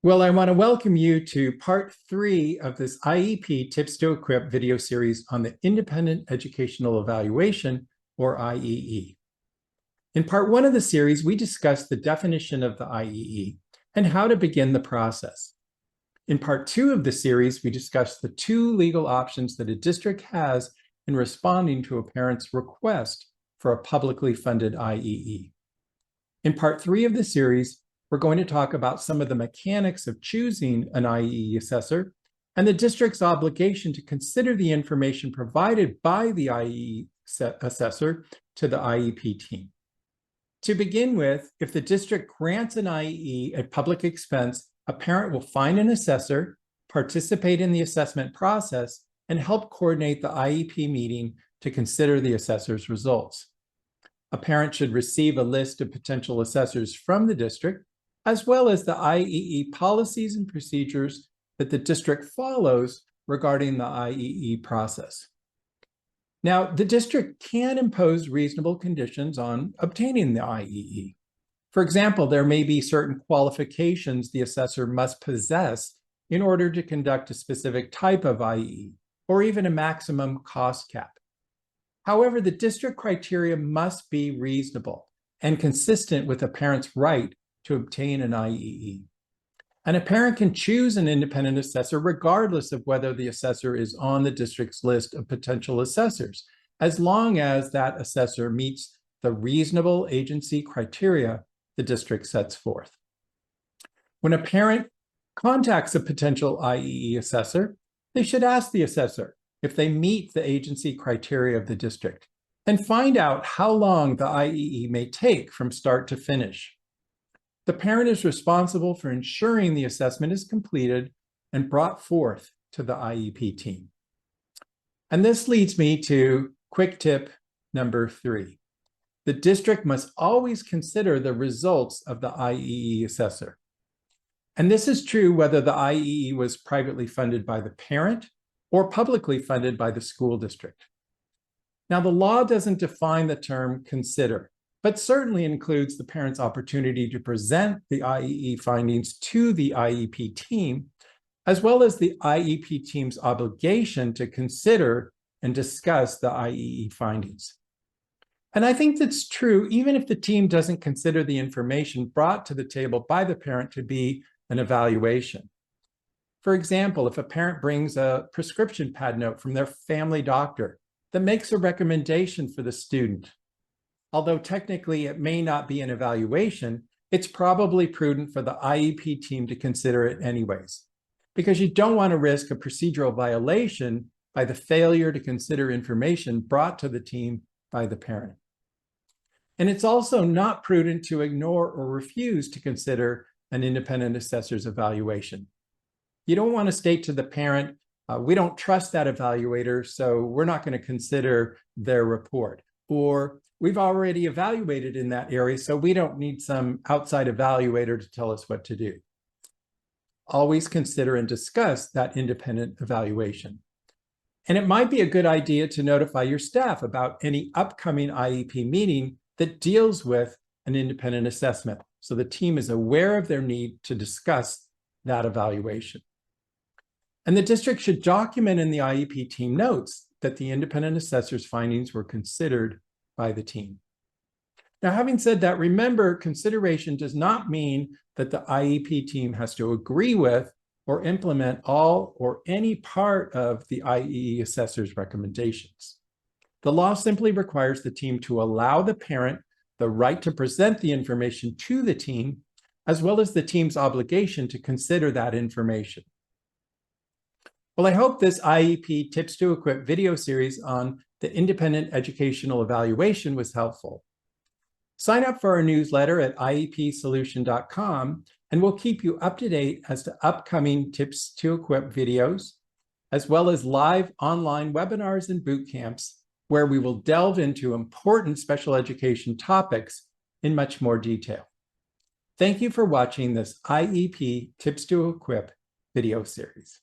Well, I want to welcome you to part 3 of this IEP Tips to Equip video series on the Independent Educational Evaluation, or IEE. In part 1 of the series, we discussed the definition of the IEE and how to begin the process. In part 2 of the series, we discussed the 2 legal options that a district has in responding to a parent's request for a publicly funded IEE. In part 3 of the series, we're going to talk about some of the mechanics of choosing an IEE assessor and the district's obligation to consider the information provided by the IEE assessor to the IEP team. To begin with, if the district grants an IEE at public expense, a parent will find an assessor, participate in the assessment process, and help coordinate the IEP meeting to consider the assessor's results. A parent should receive a list of potential assessors from the district, as well as the IEE policies and procedures that the district follows regarding the IEE process. Now, the district can impose reasonable conditions on obtaining the IEE. For example, there may be certain qualifications the assessor must possess in order to conduct a specific type of IEE, or even a maximum cost cap. However, the district criteria must be reasonable and consistent with a parent's right to obtain an IEE. And a parent can choose an independent assessor regardless of whether the assessor is on the district's list of potential assessors, as long as that assessor meets the reasonable agency criteria the district sets forth. When a parent contacts a potential IEE assessor, they should ask the assessor if they meet the agency criteria of the district and find out how long the IEE may take from start to finish. The parent is responsible for ensuring the assessment is completed and brought forth to the IEP team. And this leads me to quick tip number 3. The district must always consider the results of the IEE assessor. And this is true whether the IEE was privately funded by the parent or publicly funded by the school district. Now, the law doesn't define the term consider, but certainly includes the parent's opportunity to present the IEE findings to the IEP team, as well as the IEP team's obligation to consider and discuss the IEE findings. And I think that's true even if the team doesn't consider the information brought to the table by the parent to be an evaluation. For example, if a parent brings a prescription pad note from their family doctor that makes a recommendation for the student, although technically it may not be an evaluation, it's probably prudent for the IEP team to consider it anyways, because you don't want to risk a procedural violation by the failure to consider information brought to the team by the parent. And it's also not prudent to ignore or refuse to consider an independent assessor's evaluation. You don't want to state to the parent, we don't trust that evaluator, so we're not going to consider their report. Or we've already evaluated in that area, so we don't need some outside evaluator to tell us what to do. Always consider and discuss that independent evaluation. And it might be a good idea to notify your staff about any upcoming IEP meeting that deals with an independent assessment, so the team is aware of their need to discuss that evaluation. And the district should document in the IEP team notes that the independent assessor's findings were considered by the team. Now, having said that, remember, consideration does not mean that the IEP team has to agree with or implement all or any part of the IEE assessor's recommendations. The law simply requires the team to allow the parent the right to present the information to the team, as well as the team's obligation to consider that information. Well, I hope this IEP Tips to Equip video series on the independent educational evaluation was helpful. Sign up for our newsletter at iepsolution.com, and we'll keep you up to date as to upcoming Tips to Equip videos, as well as live online webinars and boot camps, where we will delve into important special education topics in much more detail. Thank you for watching this IEP Tips to Equip video series.